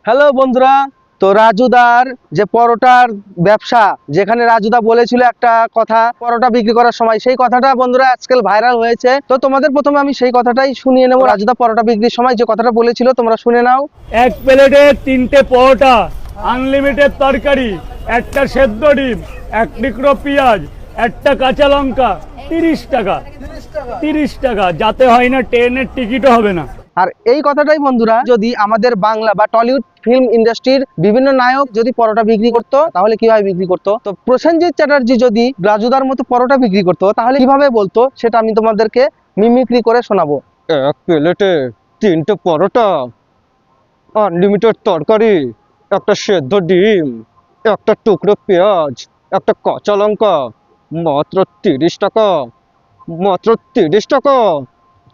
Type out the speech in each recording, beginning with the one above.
Hello বন্ধুরা, তো রাজুদার যে পরোটার ব্যবসা, যেখানে রাজুদা বলেছিল একটা কথা পরোটা বিক্রি করার সময়, সেই কথাটা বন্ধুরা আজকাল ভাইরাল হয়েছে। তো তোমাদের প্রথমে আমি সেই কথাটাই শুনিয়ে নেব। রাজুদা পরোটা বিক্রির সময় যে কথাটা বলেছিল তোমরা শুনে নাও। এক প্লেটে 3টে পরোটা, আনলিমিটেড তরকারি, একটা সেদ্ধ ডিম, এক টুকরো পেঁয়াজ, একটা কাঁচা লঙ্কা, 30 টাকা। 30 টাকা, যাতে হয় না ট্রেনের টিকিটও হবে না। আর এই কথাটাই বন্ধুরা যদি আমাদের বাংলা বা টলিউড ফিল্ম ইন্ডাস্ট্রির বিভিন্ন নায়ক যদি পরোটা বিক্রি করতো তাহলে কিভাবে বিক্রি করতো, তো প্রসেনজিৎ চ্যাটার্জি যদি রাজুদার মতো পরোটা বিক্রি করতো তাহলে কিভাবে বলতো, সেটা আমি তোমাদেরকে মিমিক্রি করে শোনাবো। এক প্লেটে 3টে পরোটা, আনলিমিটেড তরকারি, একটা সেদ্ধ ডিম, একটা টুকরো পেঁয়াজ, একটা কাঁচা লঙ্কা, মাত্র 30 টাকা। মাত্র 30 টাকা।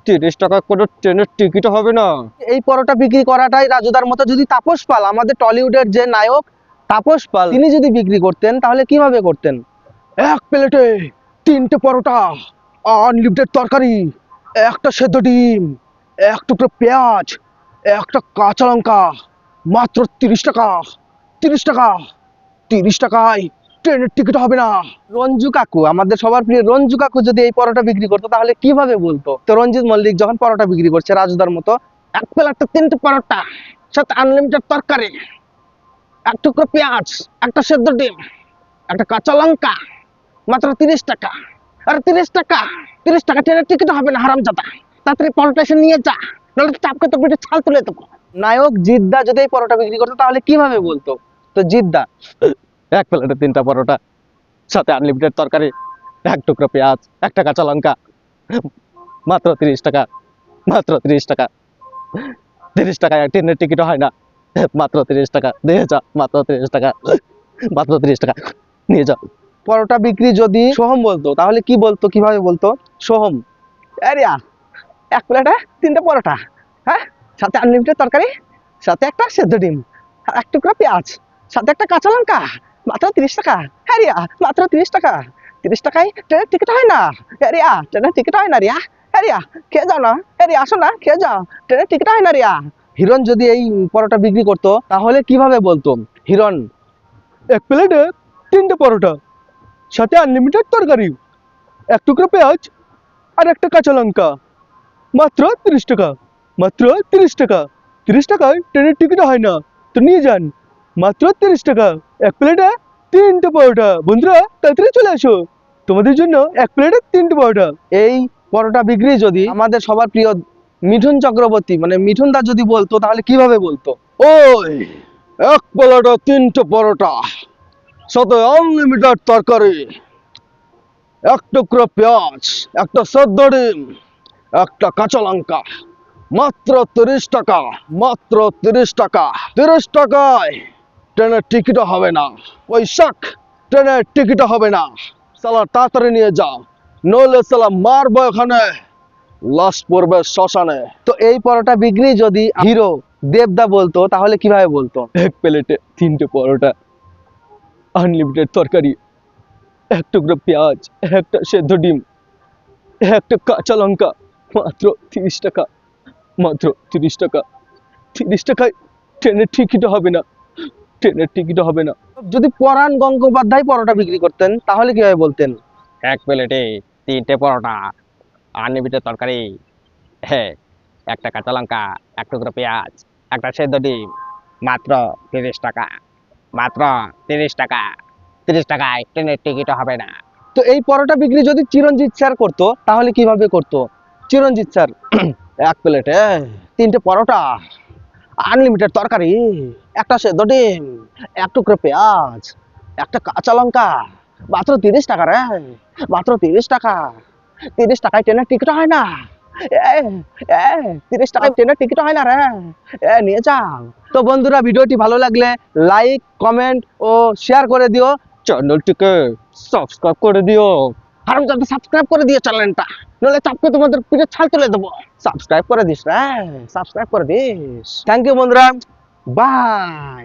30 টাকা করে ট্রেনের টিকিট হবে না। এই পরোটা বিক্রি করাটাই রাজুদার মতো যদি তাপস পাল, আমাদের টলিউডের যে নায়ক তাপস পাল, তিনি যদি বিক্রি করতেন তাহলে কিভাবে করতেন। এক প্লেটে 3টে পরোটা, আনলিমিটেড তরকারি, একটা সেদ্ধ ডিম, এক টুকরো পেঁয়াজ, একটা কাঁচা লঙ্কা, মাত্র 30 টাকা। 30 টাকা। 30 টাকায় ট্রেনের টিকিট হবে না। রঞ্জু কাকু, আমাদের সবার প্রিয় রঞ্জু কাকু যদি এই পরোটা বিক্রি করতো তাহলে কিভাবে বলতো। তো রঞ্জিত মল্লিক যখন পরোটা বিক্রি করছে রাজুদার মতো, এক প্লেটে 3টে পরোটা, সাথে আনলিমিটেড তরকারি, এক টুকরো পেঁয়াজ, একটা সেদ্ধ ডিম, একটা কাঁচা লঙ্কা, মাত্র 30 টাকা। আর 30 টাকা, 30 টাকা ট্রেনের টিকিট হবে না হারামজাদা। তাড়াতাড়ি পরোটা এসে নিয়ে যা, নাহলে চাপকে তো পিঠে ছাল তুলে দেবো। নায়ক জিদ্দা যদি এই পরোটা বিক্রি করতো তাহলে কিভাবে বলতো। তো জিদ্দা, এক প্লেটে 3টা পরোটা, সাথে আনলিমিটেড তরকারি, এক টুকরো পেঁয়াজ, একটা কাঁচা লঙ্কা, মাত্র 30 টাকা। মাত্র 30 টাকা। 30 টাকায় ট্রেনের টিকিট হয় না। মাত্র 30 টাকা দিয়ে যা। মাত্র 30 টাকা। মাত্র 30 টাকা নিয়ে যা। পরোটা বিক্রি যদি সোহম বলতো তাহলে কি বলতো, কিভাবে বলতো। সোহম, আরে এক প্লেটে 3টে পরোটা, হ্যাঁ, সাথে আনলিমিটেড তরকারি, সাথে একটা সেদ্ধ ডিম, আর এক টুকরা পেঁয়াজ, সাথে একটা কাঁচা লঙ্কা, মাত্র 30 টাকা। হ্যাঁ রিয়া, মাত্র 30 টাকা। 30 টাকায় ট্রেনের টিকিট হয় না। হ্যাঁ রিয়া, ট্রেনের টিকিট হয় না রিয়া। হ্যাঁ রিয়া, খেয়ে যাও না। হ্যাঁ রিয়া, আসো না, খেয়ে যাও, ট্রেনের টিকিট হয় না রিয়া। হিরণ যদি এই পরোটা বিক্রি করতো তাহলে কিভাবে বলতো। হিরণ, এক প্লেটে 3টে পরোটা, সাথে আনলিমিটেড তরকারি, এক টুকরো পেঁয়াজ, আর একটা কাঁচা লঙ্কা, মাত্র 30 টাকা। মাত্র 30 টাকা। 30 টাকায় ট্রেনের টিকিট হয় না, তো নিয়ে যান। মাত্র 30 টাকা। এক প্লেটে 3টে পরোটা। বন্ধুরা তাড়াতাড়ি চলে আসো, তোমাদের জন্য এক প্লেটে 3টে পরোটা। এই পরোটা বিক্রি যদি আমাদের সবার প্রিয় মিঠুন চক্রবর্তী মানে মিঠুন দা যদি বলতো তাহলে কিভাবে বলতো। ওই এক প্লেটে 3টে পরোটা, সাথে আনলিমিটেড তরকারি, এক টুকরো পেঁয়াজ, একটা সেদ্ধ ডিম, একটা কাঁচা লঙ্কা, মাত্র 30 টাকা। মাত্র 30 টাকা। 30 টাকায় ট্রেনের টিকিটও হবে না। ওই শাক, ট্রেনের টিকিটও হবে না। সালা তাড়াতাড়ি নিয়ে যাও, নইলে সালা মারবো এখানে, লাশ পড়বে শ্মশানে। তো এই পরোটা বিক্রি যদি হিরো দেবদা বলতো তাহলে কিভাবে বলতো। এক প্লেটে 3টে পরোটা, আনলিমিটেড তরকারি, এক টুকরো পেঁয়াজ, একটা সেদ্ধ ডিম, একটা কাঁচা লঙ্কা, মাত্র 30 টাকা। মাত্র 30 টাকা। 30 টাকায় ট্রেনের টিকিটও হবে না। ট্রেনের টিকিটও হবে না। যদি পরাণ গঙ্গোপাধ্যায় পরোটা বিক্রি করতেন তাহলে কিভাবে বলতেন। এক প্লেটে 3টে পরোটা, আনলিমিটেড তরকারি, হ্যাঁ, একটা কাঁচা লঙ্কা, এক টুকরো পেঁয়াজ, একটা সেদ্ধ ডিম, মাত্র 30 টাকা। মাত্র 30 টাকা। 30 টাকায় ট্রেনের টিকিটও হবে না। তো এই পরোটা বিক্রি যদি চিরঞ্জিত স্যার করতো তাহলে কিভাবে করতো। চিরঞ্জিত স্যার, এক প্লেটে 3টে পরোটা, আনলিমিটেড তরকারি, একটা সেদ্ধ ডিম, এক টুকরো পেঁয়াজ, একটা কাঁচা লঙ্কা, মাত্র 30 টাকা রে। মাত্র 30 টাকা। 30 টাকায় ট্রেনের টিকিট হয় না। এ, 30 টাকায় ট্রেনের টিকিট হয় না রে। নিয়ে যাও। তো বন্ধুরা ভিডিওটি ভালো লাগলে লাইক, কমেন্ট ও শেয়ার করে দিও। চ্যানেলটিকে সাবস্ক্রাইব করে দিও। হারামজাদা সাবস্ক্রাইব করে দিও চ্যানেলটা, নইলে চাপকে তোমাদের পিঠে ছাল তুলে দেবো। সাবস্ক্রাইব করে দিস রে, সাবস্ক্রাইব করে দিস। থ্যাংক ইউ বন্ধুরা, বাই।